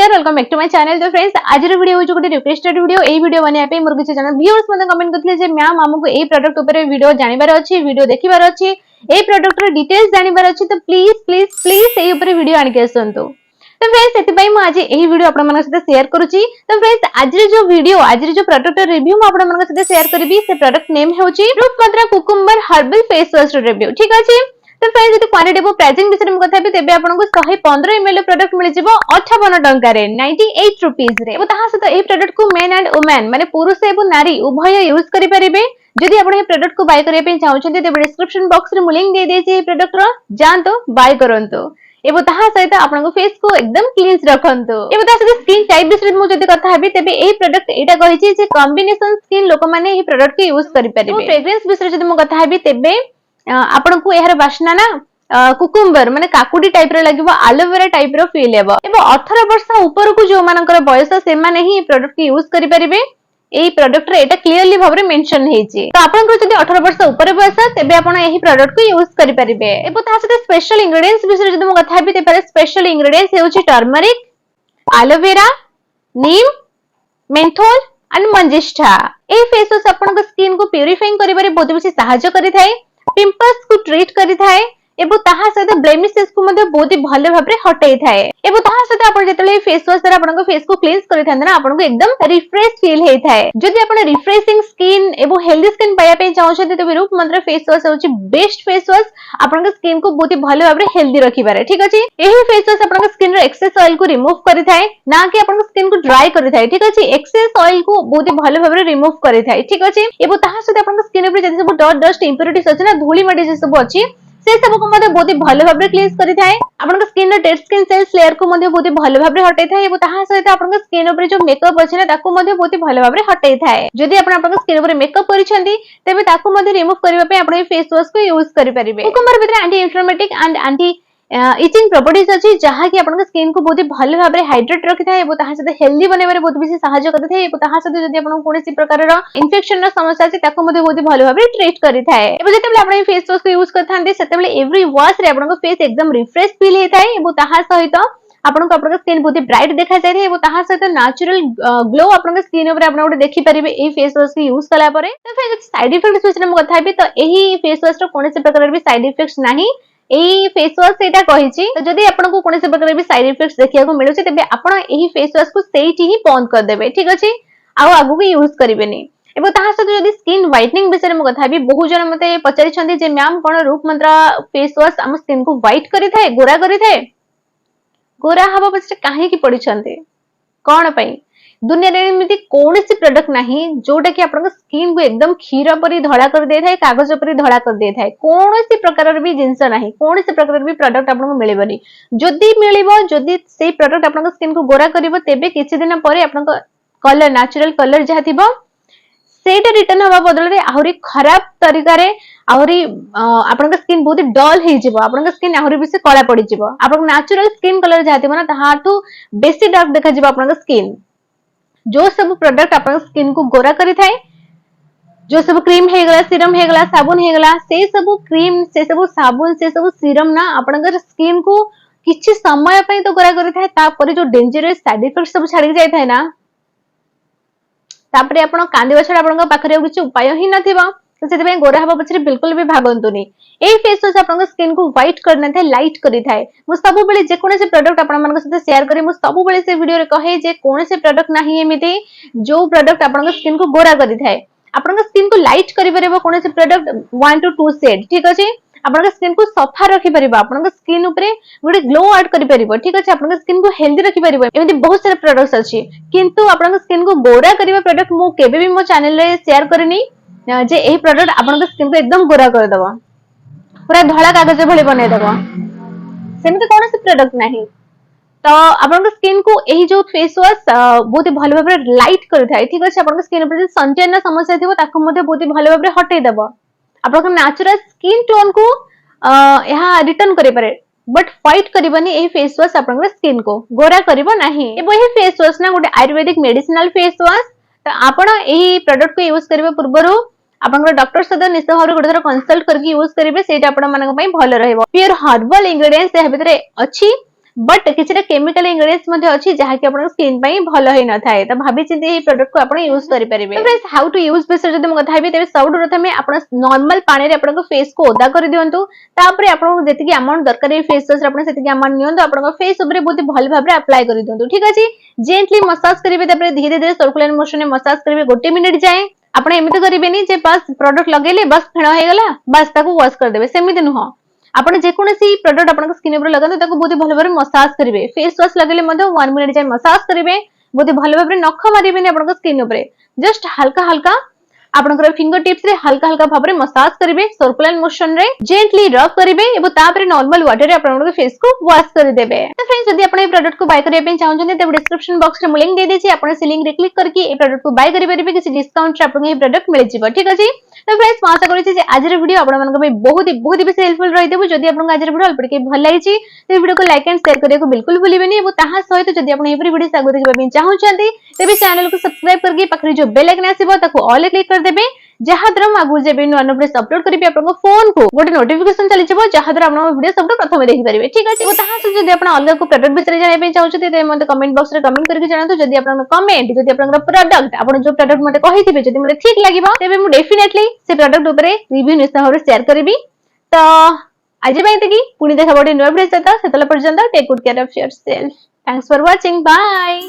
नमस्कार, welcome back to my channel. तो friends आज वीडियो हो गोटे रिक्वेस्टेड वीडियो। ए वीडियो बनाया पे मोर किसी जन व्यूअर्स मते कमेंट करथिले जे मैम हमको ए प्रोडक्ट ऊपर वीडियो जानिबार अछि, वीडियो देखिबार अछि, ए प्रोडक्ट रो डिटेल्स जानिबार अछि, तो प्लीज प्लीज प्लीज ए ऊपर वीडियो आनि के आसंतु। तो फ्रेंड्स सेति पई म आज ए वीडियो आपण मन साथे शेयर करूची। तो फ्रेंड्स आज जो वीडियो आज जो प्रोडक्ट रिव्यू म आपण मन साथे शेयर करबी से प्रोडक्ट नेम होची Roopmantra cucumber herbal face wash review. ठीक अछि। तो फ्रेंड्स जति क्वालिटी और प्राइसिंग विषय में कथा भी तेबे आपनको 115 ml प्रोडक्ट मिल जिवो 58 टंका रे 98 रुपीस रे। एबो ताहा सहित ए प्रोडक्ट को मेन एंड वुमेन माने पुरुष एवं नारी उभय यूज करि परिबे। जदि आपण ए प्रोडक्ट को बाय करिया पे चाहउछन्ते तेबे डिस्क्रिप्शन बॉक्स रे मु लिंक दे देछि ए प्रोडक्ट रो, जानतो बाय करंतो। एबो ताहा सहित आपनको फेस को एकदम क्लीन रखंतो। एबो ताहा सहित स्किन टाइप विषय में जदि कथा हबी तेबे ए प्रोडक्ट एटा कहिछि जे कॉम्बिनेशन स्किन लोक माने ए प्रोडक्ट को यूज करि परिबे। फ्रेग्रेंस विषय जदि मु कथा हबी तेबे आपण को एहर बास्ना ना कुकुम्बर माने काकुडी टाइप रे लागबो, एलोवेरा टाइप रो फील हेबो। एबो 18 वर्ष ऊपर को जो मानकर बयस से माने ही प्रोडक्ट को यूज करि परिबे। एही प्रोडक्ट रे एटा क्लियरली भाबरे मेंशन हेछि। तो आपन को जदि 18 वर्ष ऊपर बयस तेबे आपण एही प्रोडक्ट को यूज करि परिबे। एबो ता सते स्पेशल इंग्रेडिएंट्स विषय जदि मु कथा हबी तेबे स्पेशल इंग्रेडिएंट्स हेउछि turmeric, aloe vera, neem, menthol and manjistha. ए फेस वॉश आपन को स्किन को प्यूरिफाइंग करिबारे बहुत बेसी सहायता करिथाय, पिंपल्स को ट्रीट करिथाय एबो ताहा सहित ब्लेमिशेस को मध्ये बहुत ही भले भाबरे हटै थाए। एबो ताहा सहित आपण जेतले फेस वॉश द्वारा आपन को फेस को क्लींस करिथांते ना आपन को एकदम रिफ्रेश फील हेइ थाए। जदि आपण रिफ्रेशिंग स्किन एबो हेल्दी स्किन पाया पे चाहउछते त रूपमंत्रा फेस वॉश होछि बेस्ट फेस वॉश आपन को स्किन को बहुत ही भले भाबरे हेल्दी रखिबारे। ठीक अछि। एही फेस वॉश आपन को स्किन रो एक्सेस ऑयल को रिमूव करिथाय, ना कि आपन को स्किन को ड्राई करिथाय। ठीक अछि। एक्सेस ऑयल को बहुत ही भले भाबरे रिमूव करिथाय। ठीक अछि। एबो ताहा सहित आपन को स्किन ऊपर जति सब डस्ट इंप्योरिटीज अछि ना धूली माटी जे सब अछि से सब को मध्ये बहुत ही भले भाबरे क्लींस करि थाए। आपन को स्किन रो डेड स्किन सेल्स लेयर को मध्ये बहुत ही भले भाबरे हटै थाए। एबो ताहा सहित आपन को स्किन ऊपर जो मेकअप अछि ना ताको मध्ये बहुत ही भले भाबरे हटै थाए। जदि आपन को स्किन ऊपर मेकअप करिसंती तेबे ताको मध्ये रिमूव करिबा पे आपन ए फेस वॉश को यूज करि परिबे। कुकुम्बर भितर anti inflammatory and anti itching properties अछि जहा कि आपन को स्किन को बहुत ही भले भाबरे हाइड्रेट रखि थाए एबो ताहा सहित हेल्दी बनेबारे बहुत बेसी सहायता करि थाए। एबो ताहा सहित जदि आपन कोनोसी प्रकार रो इन्फेक्शन रो समस्या अछि ताको मध्ये बहुत ही भले भाबरे ट्रीट करि थाए। एबो जेतेबेले आपन ए फेस वॉश को यूज करथांते सेतेबेले एवरी वॉश रे आपन को फेस एकदम रिफ्रेश फील हेइ थाए। एबो ताहा सहित आपन को स्किन बहुत ही ब्राइट देखा जाय रे एबो ताहा सहित नेचुरल ग्लो आपन को स्किन ऊपर आपन ओटे देखि परिबे ए फेस वॉश को यूज कला परे। तो फिर साइड इफेक्ट्स विषय में कथा हेबी तो एही फेस वॉश रो कोनोसी प्रकार भी साइड इफेक्ट्स नाही। एही फेस वॉश एटा कहिछि तो जदि आपन को कोनोसी प्रकार भी साइड इफेक्ट्स देखिया को मिलुछि तेबे आपन एही फेस वॉश को सेइठी ही बंद कर देबे। ठीक अछि। आ आगु भी यूज करिवेनी। एबो ताहा सहित जदि स्किन व्हाइटनिंग विषय में कथा हेबी बहुत जन मते पचारि छथि जे मैम कोन रूपमंत्रा फेस वॉश हम स्किन को व्हाइट करि थाए, गोरा करि थाए। गोरा हबा पछे काहे की पड़ी छथि कोन पई दुनिया रे एमिति कोनोसी प्रोडक्ट नाही जोटा कि आपन स्किन को एकदम क्षीर परी धड़ा कर दे थाए, कागज परी धड़ा कर दे थाए। कोनोसी प्रकार भी जिंस नाही, कोनोसी प्रकार भी प्रोडक्ट आपन को मिलेबनी। जदि मिलिबो जदि सेही प्रोडक्ट आपन स्किन को गोरा करिवो तेबे किछि दिन परे आपन को कलर नेचुरल कलर जहा थिबो सेटा रिटर्न हवा बदल रे आहुरी खराब तरीका रे आहुरी आपन का स्किन बहुत डल हे जिवो, आपन का स्किन आहुरी बेसी कला पड़ी जिवो। आपन नेचुरल स्किन कलर जहा थिबो ना ताहाठू बेसी डार्क देखा जिवो आपन का स्किन। जो सब प्रोडक्ट आपन स्किन को गोरा करि थाए, जो सब क्रीम हे गला, सीरम हे गला, साबुन हे गला, से सब क्रीम से सब साबुन से सब सीरम ना आपन का स्किन को किछि समय पई तो गोरा करि थाए, तापर जो डेंजरस साइड इफेक्ट सब छाडी जाय थाए ना तापरे आपण कांदिबा छडा आपण पाखरे किछि उपाय ही नथिबा। तो सेति पई गोरा हबा पछरे बिल्कुल भी भागंतुनी। ए फेस वॉश आपण स्किन को व्हाइट करना थाए, लाइट करि थाए। मु सब बेले जे कोनोसी प्रोडक्ट आपण मन साथे शेयर करे मु सब बेले से वीडियो रे कहे जे कोनोसी प्रोडक्ट नाही एमिति जो प्रोडक्ट आपण स्किन को गोरा करि थाए। आपण स्किन को लाइट करि परबो कोनोसी प्रोडक्ट 1 to 2 शेड। ठीक अछि। आपन स्किन को सफा रखि परिबा, आपन स्किन ऊपर गोटे ग्लो ऐड करि परिबो। ठीक अछि। आपन स्किन को हेल्दी रखि परिबो। एमिति बहुत सारे प्रोडक्ट्स अछि किंतु आपन स्किन को गोरा करिबा प्रोडक्ट मु केबे भी मो चैनल रे शेयर करनी जे एही प्रोडक्ट आपन स्किन को एकदम गोरा कर दबो, पूरा धळा कागज भଳି बनै दबो। सेमिति कोनोसी प्रोडक्ट नाही। तो आपन स्किन को एही जो फेस वॉश बहुत भलो भाबरे लाइट करि थाए। ठीक अछि। आपन स्किन ऊपर सनटैन समस्या थिबो ताको मध्ये बहुत भलो भाबरे हटै दबो। आपन नेचुरल स्किन टोन को यहा रिटर्न करि पारे बट व्हाइट करिवनी। एही फेस वॉश आपन स्किन को गोरा करिवो नाही। एबो एही फेस वॉश ना गोटे आयुर्वेदिक मेडिसिनल फेस वॉश। तो आपण एही प्रोडक्ट को यूज करबे पूर्वरु आपन डॉक्टर सदा निश्चित भाबरे गोटे थोर कंसल्ट करके यूज करिवे, सेटा आपण मानक पई भलो रहइबो। प्योर हर्बल इंग्रेडिएंट्स ए भितरे अछि बट किसी केमिकल इंग्रेडिएंट्स मध्ये अछि जहा कि आपन स्किन पई भलो हे न थाए त भाबी चिंती ए प्रोडक्ट को आपन यूज करि परिबे। तो फ्रेंड्स हाउ टू यूज बेस जदी म कथा हेबे तबे सबुठ प्रथमे आपन नॉर्मल पानी रे आपन फेस को ओदा कर दियंतु तापरे आपन जेति कि अमाउंट दरकार फेस वॉश आपन सेति कि अमाउंट नियंतु आपन फेस ऊपर बहुत भल भाबरे अप्लाई कर दियंतु ठीक अछि। जेंटली मसाज करिवे तापरे धीरे धीरे सर्कुलर मोशन में मसाज करिवे 1 मिनिट जाए आपण एमिति करिवेनी जे बस प्रोडक्ट लगेले बस फेण हो गेला बस ताको वॉश कर देबे सेमिति नुह। आपण जे कोनोसी प्रोडक्ट आपण स्किन ऊपर लगाते ताको बहुत भल भाबरे मसाज करिवे फेस वॉश लगेले मध्ये 1 मिनिट जाए मसाज करिवे बहुत भल भाबरे नख मारिबेनी आपण स्किन ऊपर जस्ट हल्का हल्का आपनकर फिंगर टिप्स रे हल्का हल्का भाबरे मसाज करिवे सर्कुलर मोशन रे जेंटली रब करिवे एबो तापरे नॉर्मल वाटर रे आपनकर फेस को वॉश कर देबे। तो फ्रेंड्स जदी आपण ए प्रोडक्ट को बाय करिया पे चाहउछन त डिस्क्रिप्शन बॉक्स रे मु लिंक दे देछि आपण से लिंक रे क्लिक करके ए प्रोडक्ट को बाय करि परिबे किसी डिस्काउंट रे आपन ए प्रोडक्ट मिल जिवो ठीक अछि। तो फ्रेंड्स मैं आशा करै छी जे आज रे वीडियो आपण मानक बहुत ही बेसी हेल्पफुल रहि देबो। जदी आपन आज रे वीडियो अल्प के भल लागि छी तो वीडियो को लाइक एंड शेयर करिया को बिल्कुल भूलिबेनी एबो ताहा सहित जदी आपण एवरी वीडियो सागो देखबा पे चाहउछन तबे चैनल को सब्सक्राइब करके पाखरे जो बेल आइकन आसीबो ताको ऑल क्लिक कर देबे जहा द्वारा हम आगु जेबे नो वीडियो अपलोड करिबे आपन फोन को गोटे नोटिफिकेशन चली जिवो जहा द्वारा आपन वीडियो सबसे प्रथम देखि परिबे ठीक अछि। ओ ताहा से जदी आपन अलग को प्रोडक्ट विषय जाने पे चाहउछते ते मते कमेंट बॉक्स रे कमेंट करके जणातु जदी आपन कमेंट जदी आपन प्रोडक्ट आपन जो प्रोडक्ट मते कहिथिबे जदी मते ठीक लागिबो तबे मु डेफिनेटली से प्रोडक्ट ऊपर रिव्यू निश्चय भाबरे शेयर करबी। तो आज बाय तकी पुनी देखा बडी नो वीडियो सता सेतला पर्यंत take good care of yourself. Thanks for watching bye.